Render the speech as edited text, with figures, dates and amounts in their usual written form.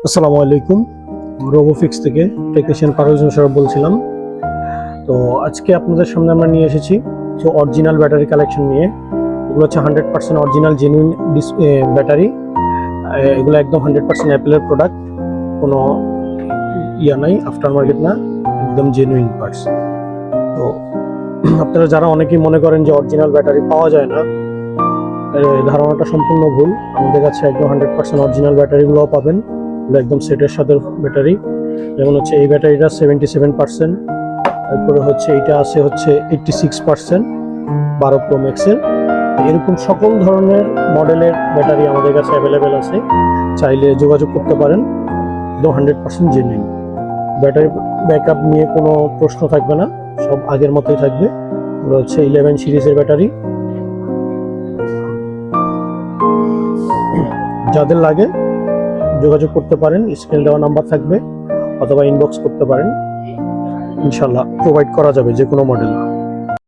আসসালামু আলাইকুম। রোবোফিক্স থেকে টেকনিশিয়ান পারভেজ মোশাররফ বলছিলাম। তো আজকে আপনাদের সামনে আমরা নিয়ে এসেছি কিছু অরিজিনাল ব্যাটারি কালেকশন নিয়ে। এগুলো হচ্ছে 100% অরিজিনাল জেনুইন ব্যাটারি। এগুলো একদম 100% অ্যাপেলের প্রোডাক্ট, কোনো নাই, আফটার মার্কেট না, একদম জেনুইন পার্টস। তো আপনারা যারা অনেকেই মনে করেন যে অরিজিনাল ব্যাটারি পাওয়া যায় না, এই ধারণাটা সম্পূর্ণ ভুল। আমাদের কাছে একদম 100% অরিজিনাল ব্যাটারিগুলোও পাবেন। এগুলো একদম সেটের সাথে ব্যাটারি। যেমন হচ্ছে এই ব্যাটারিটা 77%, তারপরে হচ্ছে এইটা আছে হচ্ছে 86%, 12 প্রো ম্যাক্সের। এরকম সকল ধরনের মডেলের ব্যাটারি আমাদের কাছে অ্যাভেলেবেল আছে, চাইলে যোগাযোগ করতে পারেন। একদম 100% জেনুইন। ব্যাটারি ব্যাকআপ নিয়ে কোনো প্রশ্ন থাকবে না, সব আগের মতোই থাকবে। এগুলো হচ্ছে 11 সিরিজের ব্যাটারি। যাদের লাগে যোগাযোগ করতে পারেন, স্ক্রিনে দেওয়া নাম্বার থাকবে, অথবা ইনবক্স করতে পারেন। ইনশাল্লাহ প্রোভাইড করা যাবে যে কোনো মডেল।